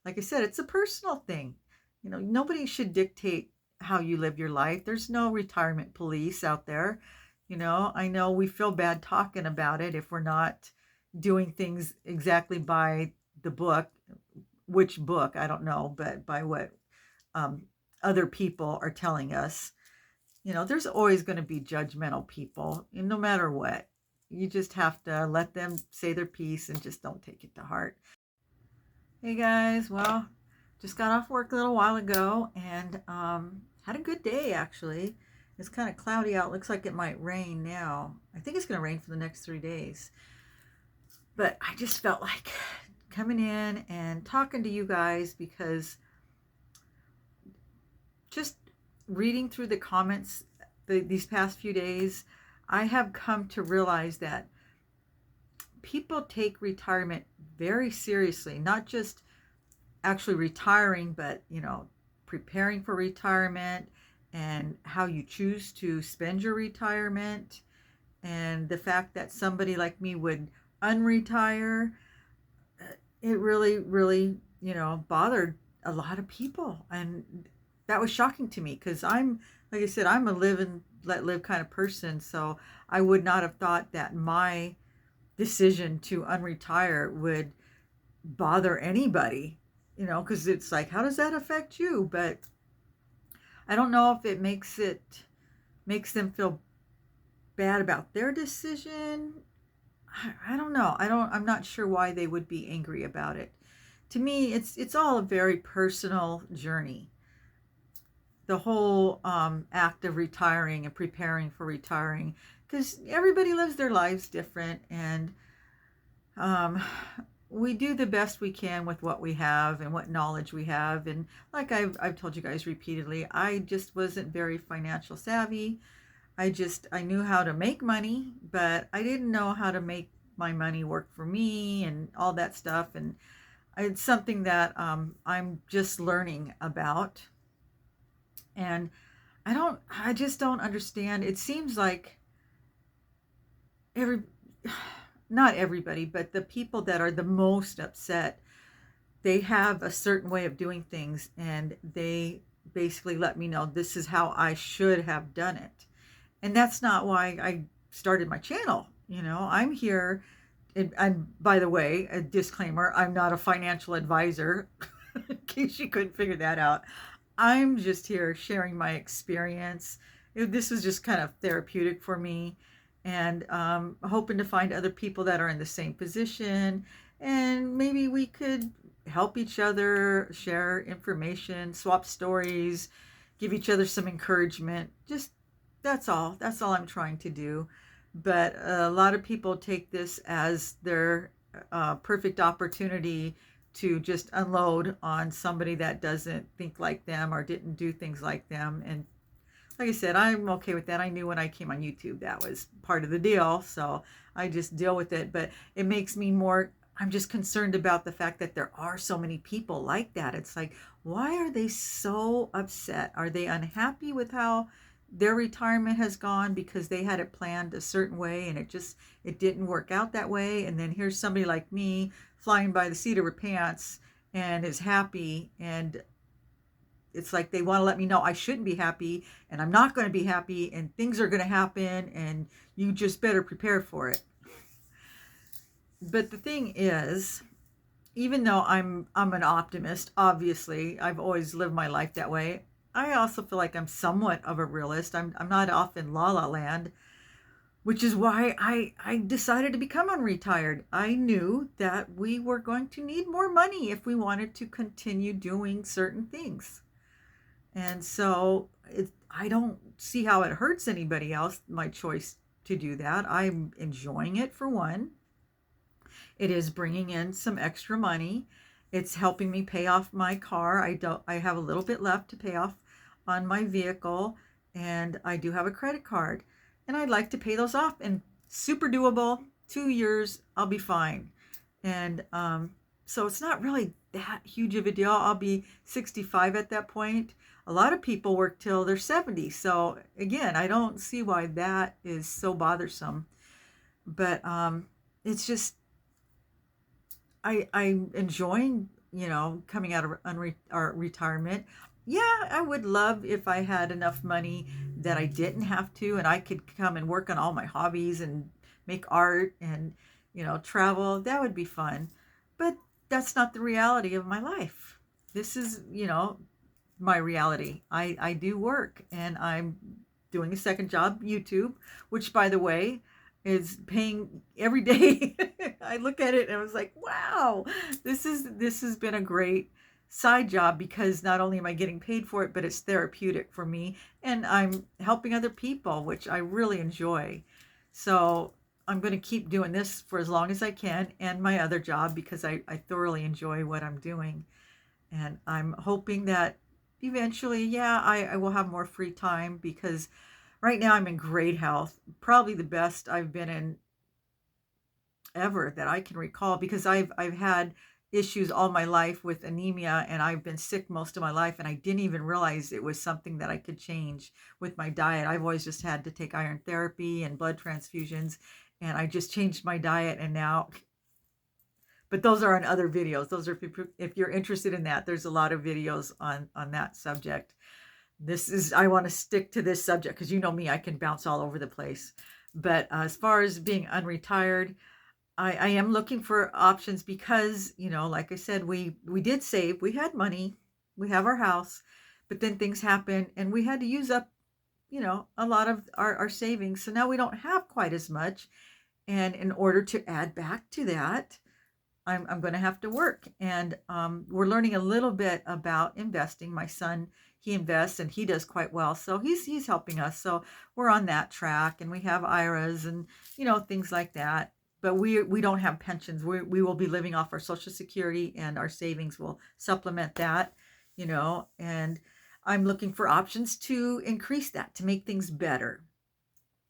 like I said, it's a personal thing. Nobody should dictate how you live your life. There's no retirement police out there. I know we feel bad talking about it if we're not doing things exactly by the book. Which book, I don't know, but by what um, other people are telling us. There's always going to be judgmental people, no matter what. You just have to let them say their piece and just don't take it to heart. Hey guys, well, just got off work a little while ago and had a good day actually. It's kind of cloudy out. Looks like it might rain now. I think it's going to rain for the next 3 days. But I just felt like coming in and talking to you guys because just reading through the comments these past few days, I have come to realize that people take retirement very seriously, not just actually retiring, but preparing for retirement and how you choose to spend your retirement, and the fact that somebody like me would unretire. It really, really, bothered a lot of people, and that was shocking to me because like I said, I'm a live and let live kind of person, so I would not have thought that my decision to unretire would bother anybody, because it's like, how does that affect you? But I don't know if it makes them feel bad about their decision. I don't know. I'm not sure why they would be angry about it. To me, it's all a very personal journey. The whole act of retiring and preparing for retiring, because everybody lives their lives different, and um, we do the best we can with what we have and what knowledge we have. And like I've told you guys repeatedly, I just wasn't very financial savvy. I knew how to make money, but I didn't know how to make my money work for me and all that stuff. And it's something that I'm just learning about. And I just don't understand. It seems like every, not everybody, but the people that are the most upset, they have a certain way of doing things, and they basically let me know this is how I should have done it. And that's not why I started my channel. I'm here, and by the way, a disclaimer, I'm not a financial advisor, in case you couldn't figure that out. I'm just here sharing my experience. This was just kind of therapeutic for me, and hoping to find other people that are in the same position, and maybe we could help each other, share information, swap stories, give each other some encouragement. Just that's all. That's all I'm trying to do. But a lot of people take this as their perfect opportunity to just unload on somebody that doesn't think like them or didn't do things like them. And like I said, I'm okay with that. I knew when I came on YouTube that was part of the deal, so I just deal with it. But it makes me more, I'm just concerned about the fact that there are so many people like that. It's like, why are they so upset? Are they unhappy with how their retirement has gone because they had it planned a certain way and it didn't work out that way? And then here's somebody like me flying by the seat of her pants and is happy, and it's like they want to let me know I shouldn't be happy, and I'm not going to be happy, and things are going to happen, and you just better prepare for it. But the thing is, even though I'm an optimist, obviously I've always lived my life that way, I also feel like I'm somewhat of a realist. I'm not off in la la land, which is why I decided to become unretired. I knew that we were going to need more money if we wanted to continue doing certain things. And so I don't see how it hurts anybody else, my choice to do that. I'm enjoying it for one. It is bringing in some extra money. It's helping me pay off my car. I have a little bit left to pay off on my vehicle, and I do have a credit card. And I'd like to pay those off, and super doable. 2 years, I'll be fine. And so it's not really that huge of a deal. I'll be 65 at that point. A lot of people work till they're 70. So again, I don't see why that is so bothersome. But it's just I'm enjoying coming out of or retirement. Yeah, I would love if I had enough money that I didn't have to, and I could come and work on all my hobbies and make art and, travel. That would be fun. But that's not the reality of my life. This is, my reality. I do work, and I'm doing a second job, YouTube, which, by the way, is paying every day. I look at it and I was like, wow, this has been a great side job, because not only am I getting paid for it, but it's therapeutic for me, and I'm helping other people, which I really enjoy. So I'm going to keep doing this for as long as I can, and my other job, because I thoroughly enjoy what I'm doing. And I'm hoping that eventually, yeah, I will have more free time, because right now I'm in great health, probably the best I've been in ever that I can recall, because I've had issues all my life with anemia, and I've been sick most of my life, and I didn't even realize it was something that I could change with my diet. I've always just had to take iron therapy and blood transfusions, and I just changed my diet, and now, but those are on other videos. Those are, if you're interested in that, there's a lot of videos on that subject. This is, I want to stick to this subject because, you know me, I can bounce all over the place. But as far as being unretired, I am looking for options, because, like I said, we did save, we had money, we have our house, but then things happen and we had to use up, a lot of our savings. So now we don't have quite as much. And in order to add back to that, I'm going to have to work. And we're learning a little bit about investing. My son, he invests and he does quite well. So he's helping us. So we're on that track, and we have IRAs and, things like that. But we don't have pensions. We will be living off our Social Security, and our savings will supplement that, and I'm looking for options to increase that, to make things better.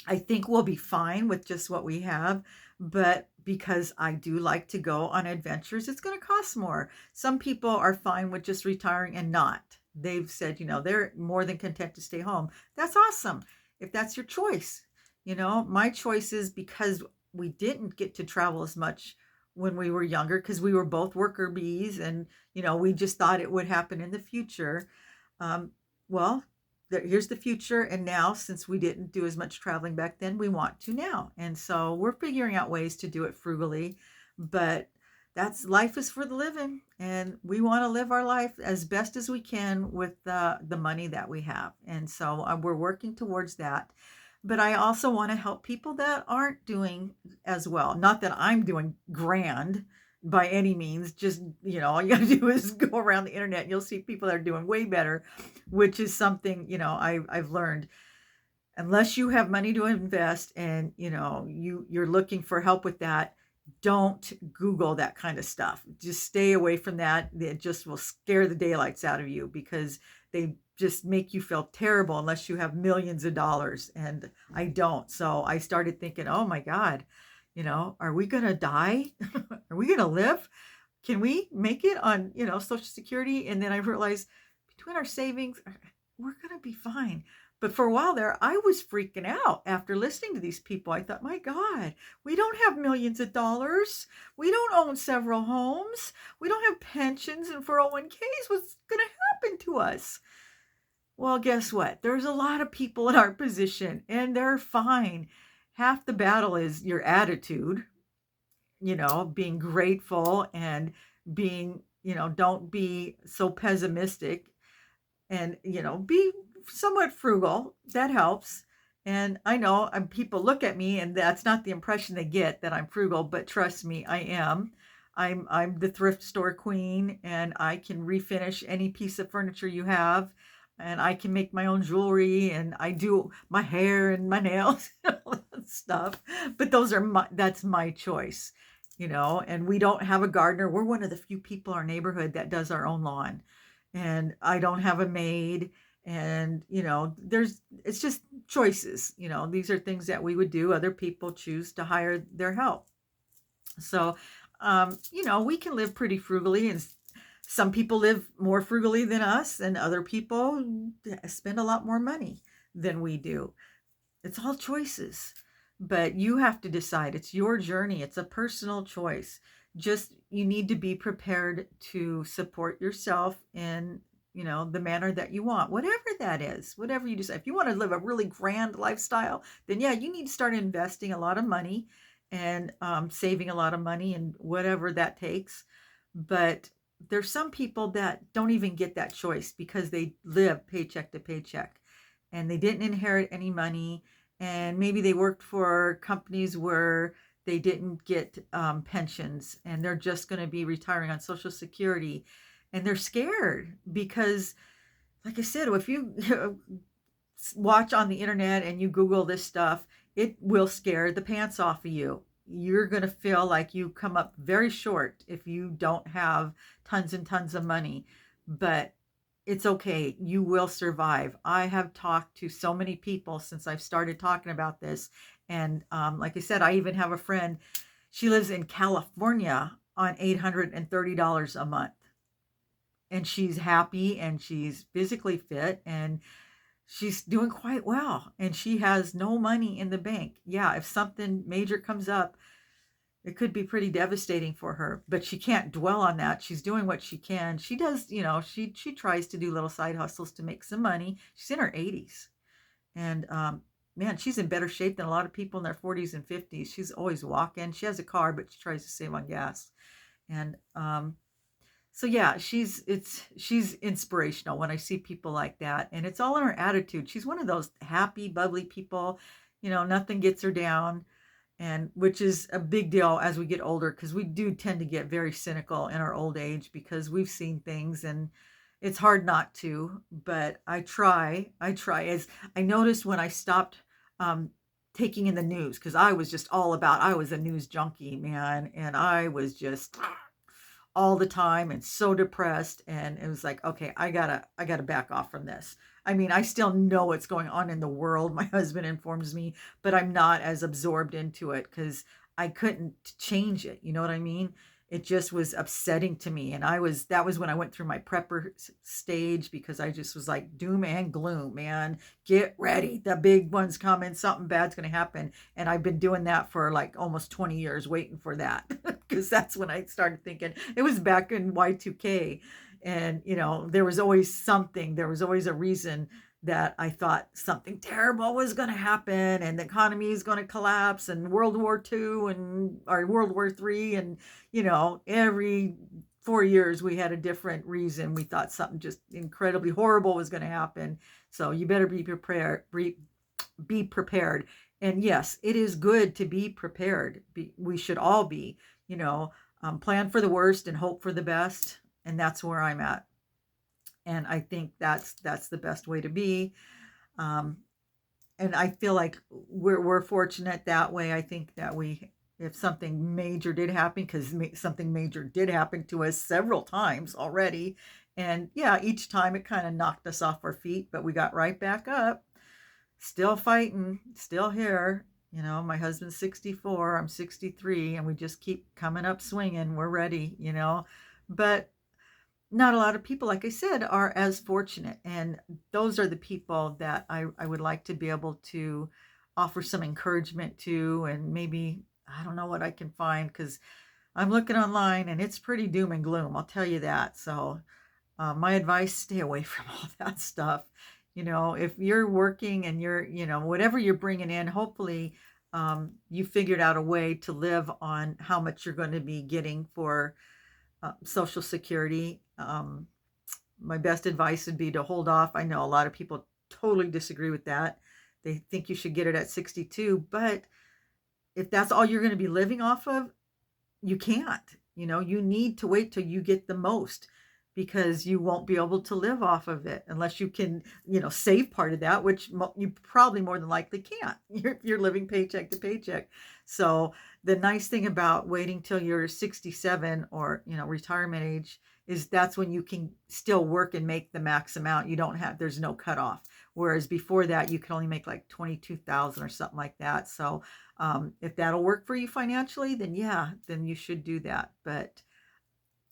I think we'll be fine with just what we have, but because I do like to go on adventures, it's going to cost more. Some people are fine with just retiring and not. They've said, they're more than content to stay home. That's awesome. If that's your choice, my choice is, because we didn't get to travel as much when we were younger, because we were both worker bees, and, we just thought it would happen in the future. Well, here's the future, and now, since we didn't do as much traveling back then, we want to now, and so we're figuring out ways to do it frugally. But that's, life is for the living, and we want to live our life as best as we can with the money that we have, and so we're working towards that. But I also want to help people that aren't doing as well. Not that I'm doing grand by any means. Just, all you got to do is go around the internet and you'll see people that are doing way better, which is something, I've learned. Unless you have money to invest, and, you're looking for help with that, don't Google that kind of stuff. Just stay away from that. It just will scare the daylights out of you, because they just make you feel terrible unless you have millions of dollars. And I don't. So I started thinking, oh my God, are we going to die? Are we going to live? Can we make it on, Social Security? And then I realized, between our savings, we're going to be fine. But for a while there, I was freaking out after listening to these people. I thought, my God, we don't have millions of dollars. We don't own several homes. We don't have pensions and 401ks. What's going to happen to us? Well, guess what? There's a lot of people in our position, and they're fine. Half the battle is your attitude, being grateful, and being, don't be so pessimistic, and, be somewhat frugal. That helps. And I know people look at me, and that's not the impression they get, that I'm frugal, but trust me, I am. I'm the thrift store queen, and I can refinish any piece of furniture you have, and I can make my own jewelry, and I do my hair and my nails and all that stuff. But that's my choice, and we don't have a gardener. We're one of the few people in our neighborhood that does our own lawn, and I don't have a maid. And, it's just choices. These are things that we would do. Other people choose to hire their help. So, we can live pretty frugally, and some people live more frugally than us, and other people spend a lot more money than we do. It's all choices, but you have to decide. It's your journey. It's a personal choice. just you need to be prepared to support yourself in, the manner that you want, whatever that is, whatever you decide. If you want to live a really grand lifestyle, then yeah, you need to start investing a lot of money and saving a lot of money and whatever that takes. But there's some people that don't even get that choice because they live paycheck to paycheck and they didn't inherit any money. And maybe they worked for companies where they didn't get pensions and they're just going to be retiring on Social Security. And they're scared because, like I said, if you watch on the internet and you Google this stuff, it will scare the pants off of you. You're going to feel like you come up very short if you don't have tons and tons of money. But it's okay. You will survive. I have talked to so many people since I've started talking about this. And like I said, I even have a friend. She lives in California on $830 a month. And she's happy and she's physically fit and she's doing quite well. And she has no money in the bank. Yeah, if something major comes up, it could be pretty devastating for her, but she can't dwell on that. She's doing what she can. She does, she tries to do little side hustles to make some money. She's in her 80s. And man, she's in better shape than a lot of people in their 40s and 50s. She's always walking. She has a car, but she tries to save on gas. And so yeah, she's inspirational when I see people like that. And it's all in her attitude. She's one of those happy, bubbly people. Nothing gets her down, and which is a big deal as we get older, because we do tend to get very cynical in our old age because we've seen things and it's hard not to. But I try. As I noticed when I stopped taking in the news, because I was just I was a news junkie, man, and I was just all the time and so depressed, and it was like, okay, I gotta back off from this. I mean, I still know what's going on in the world. My husband informs me, but I'm not as absorbed into it because I couldn't change it. You know what I mean? It just was upsetting to me. And that was when I went through my prepper stage, because I just was like doom and gloom, man. Get ready. The big one's coming. Something bad's going to happen. And I've been doing that for like almost 20 years, waiting for that. Because that's when I started thinking. It was back in Y2K. And, there was always something, there was always a reason that I thought something terrible was going to happen and the economy is going to collapse and World War II or World War III. And, every 4 years we had a different reason. We thought something just incredibly horrible was going to happen. So you better be prepared, be prepared. And yes, it is good to be prepared. We should all be, plan for the worst and hope for the best. And that's where I'm at. And I think that's the best way to be. Um, and I feel like we're fortunate that way. I think that if something major did happen, because something major did happen to us several times already, and yeah, each time it kind of knocked us off our feet, but we got right back up, still fighting, still here. My husband's 64, I'm 63, and we just keep coming up swinging. We're ready, but not a lot of people, like I said, are as fortunate. And those are the people that I would like to be able to offer some encouragement to. And maybe, I don't know what I can find, because I'm looking online and it's pretty doom and gloom. I'll tell you that. So my advice, stay away from all that stuff. If you're working and you're, whatever you're bringing in, hopefully you figured out a way to live on how much you're going to be getting for Social Security. My best advice would be to hold off. I know a lot of people totally disagree with that. They think you should get it at 62, but if that's all you're going to be living off of, you can't. You need to wait till you get the most, because you won't be able to live off of it unless you can, save part of that, which you probably more than likely can't. You're living paycheck to paycheck. So the nice thing about waiting till you're 67 or, retirement age, is that's when you can still work and make the max amount. There's no cutoff. Whereas before that, you can only make like 22,000 or something like that. So if that'll work for you financially, then yeah, then you should do that. But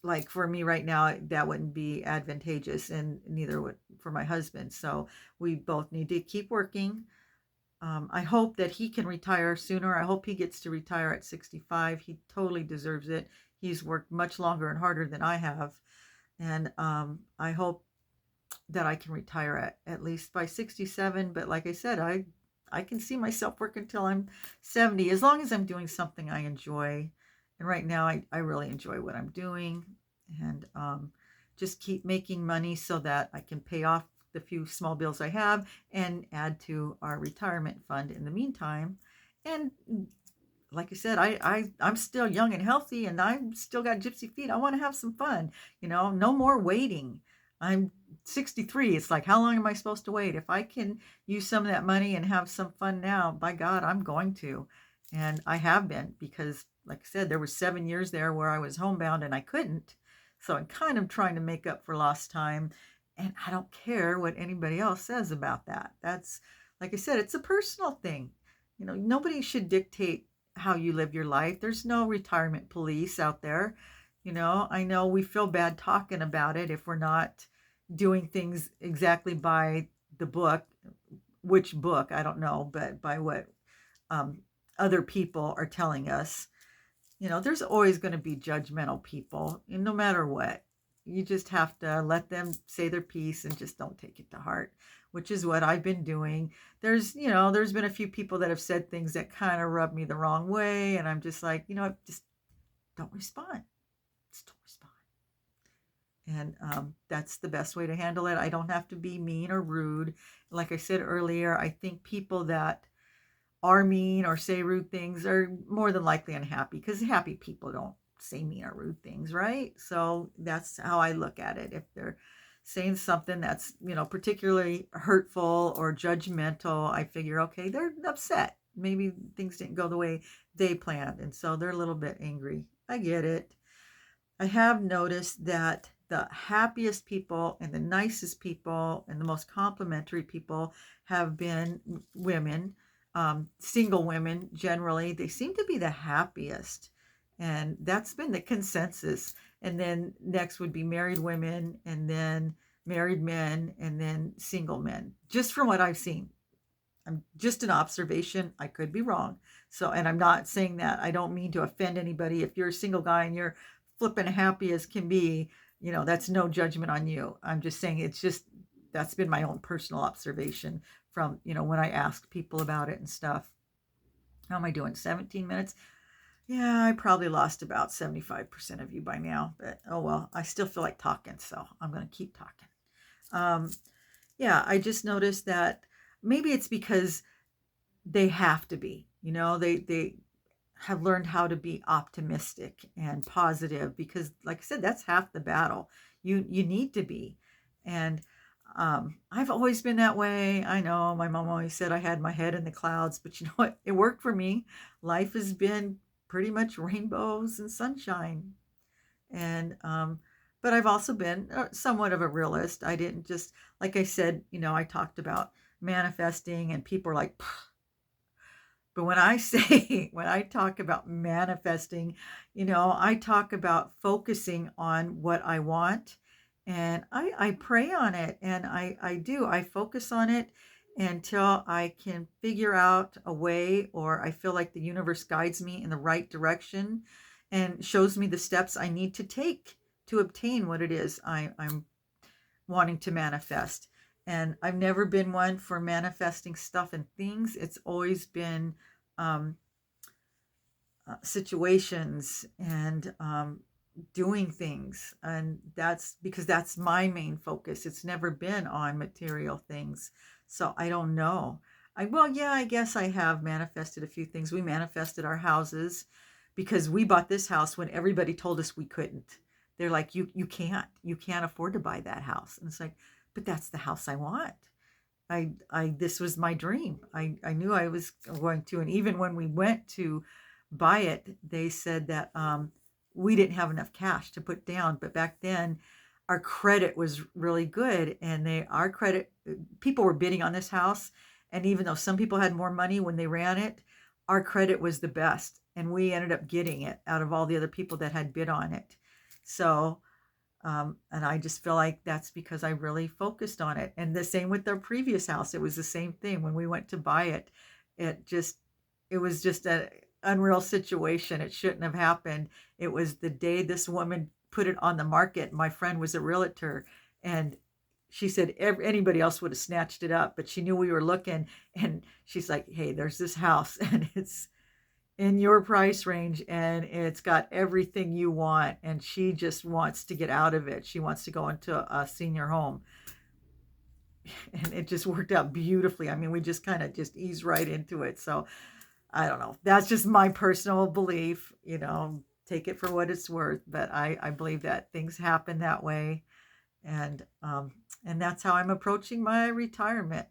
like for me right now, that wouldn't be advantageous, and neither would for my husband. So we both need to keep working. I hope that he can retire sooner. I hope he gets to retire at 65. He totally deserves it. He's worked much longer and harder than I have. And I hope that I can retire at least by 67. But like I said, I can see myself working until I'm 70, as long as I'm doing something I enjoy. And right now, I really enjoy what I'm doing, and just keep making money so that I can pay off the few small bills I have and add to our retirement fund in the meantime. And like I said, I'm still young and healthy, and I've still got gypsy feet. I want to have some fun, no more waiting. I'm 63. It's like, how long am I supposed to wait? If I can use some of that money and have some fun now, by God, I'm going to. And I have been, because like I said, there were 7 years there where I was homebound and I couldn't. So I'm kind of trying to make up for lost time. And I don't care what anybody else says about that. That's, like I said, it's a personal thing. Nobody should dictate how you live your life. There's no retirement police out there. I know we feel bad talking about it if we're not doing things exactly by the book. Which book, I don't know, but by what um, other people are telling us. There's always going to be judgmental people, and no matter what. You just have to let them say their piece and just don't take it to heart, which is what I've been doing. There's been a few people that have said things that kind of rub me the wrong way, and I'm just like, just don't respond. Just don't respond. And that's the best way to handle it. I don't have to be mean or rude. Like I said earlier, I think people that are mean or say rude things are more than likely unhappy, because happy people don't say mean or rude things, right? So that's how I look at it. If they're saying something that's, particularly hurtful or judgmental, I figure, okay, they're upset. Maybe things didn't go the way they planned, and so they're a little bit angry. I get it. I have noticed that the happiest people and the nicest people and the most complimentary people have been women, single women generally. They seem to be the happiest. And that's been the consensus. And then next would be married women, and then married men, and then single men, just from what I've seen. I'm just an observation. I could be wrong. So, and I'm not saying that. I don't mean to offend anybody. If you're a single guy and you're flipping happy as can be, that's no judgment on you. I'm just saying that's been my own personal observation from, when I ask people about it and stuff. How am I doing? 17 minutes? Yeah, I probably lost about 75% of you by now, but oh well, I still feel like talking, so I'm going to keep talking. Yeah, I just noticed that maybe it's because they have to be, they have learned how to be optimistic and positive, because like I said, that's half the battle. You need to be. And I've always been that way. I know my mom always said I had my head in the clouds, but you know what? It worked for me. Life has been pretty much rainbows and sunshine. And but I've also been somewhat of a realist. I didn't just, like I said, I talked about manifesting, and people are like, "Pfft." But when I say, when I talk about manifesting, I talk about focusing on what I want, and I pray on it, and I focus on it until I can figure out a way, or I feel like the universe guides me in the right direction and shows me the steps I need to take to obtain what it is I'm wanting to manifest. And I've never been one for manifesting stuff and things. It's always been um, situations and doing things. And that's because that's my main focus. It's never been on material things. So I don't know. Yeah, I guess I have manifested a few things. We manifested our houses because we bought this house when everybody told us we couldn't. They're like, you can't afford to buy that house. And it's like, but that's the house I want. This was my dream. I knew I was going to. And even when we went to buy it, they said that we didn't have enough cash to put down. But back then, our credit was really good, and our credit, people were bidding on this house. And even though some people had more money when they ran it, our credit was the best, and we ended up getting it out of all the other people that had bid on it. So, and I just feel like that's because I really focused on it. And the same with our previous house. It was the same thing when we went to buy it. It was just unreal situation. It shouldn't have happened. It was the day this woman put it on the market. My friend was a realtor, and she said anybody else would have snatched it up, but she knew we were looking, and she's like, "Hey, there's this house, and it's in your price range, and it's got everything you want." And she just wants to get out of it. She wants to go into a senior home, and it just worked out beautifully. I mean, we just kind of just eased right into it. So I don't know. That's just my personal belief, take it for what it's worth. But I believe that things happen that way. And that's how I'm approaching my retirement.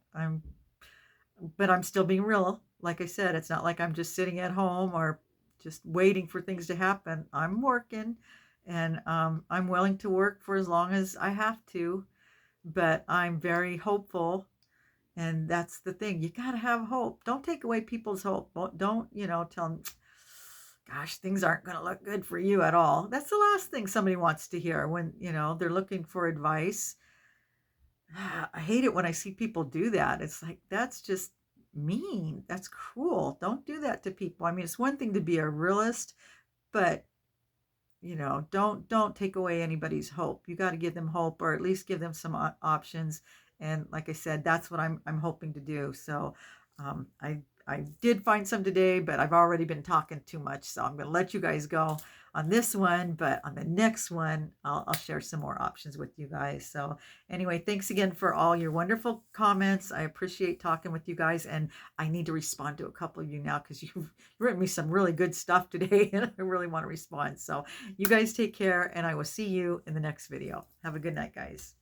But I'm still being real. Like I said, it's not like I'm just sitting at home or just waiting for things to happen. I'm working, and I'm willing to work for as long as I have to. But I'm very hopeful, and that's the thing. You got to have hope. Don't take away people's hope. Don't, tell them, gosh, things aren't going to look good for you at all. That's the last thing somebody wants to hear when, they're looking for advice. I hate it when I see people do that. It's like, that's just mean. That's cruel. Don't do that to people. I mean, it's one thing to be a realist, but don't take away anybody's hope. You got to give them hope, or at least give them some options. And like I said, that's what I'm hoping to do. So I did find some today, but I've already been talking too much, so I'm going to let you guys go on this one. But on the next one, I'll share some more options with you guys. So anyway, thanks again for all your wonderful comments. I appreciate talking with you guys, and I need to respond to a couple of you now because you've written me some really good stuff today, and I really want to respond. So you guys take care, and I will see you in the next video. Have a good night, guys.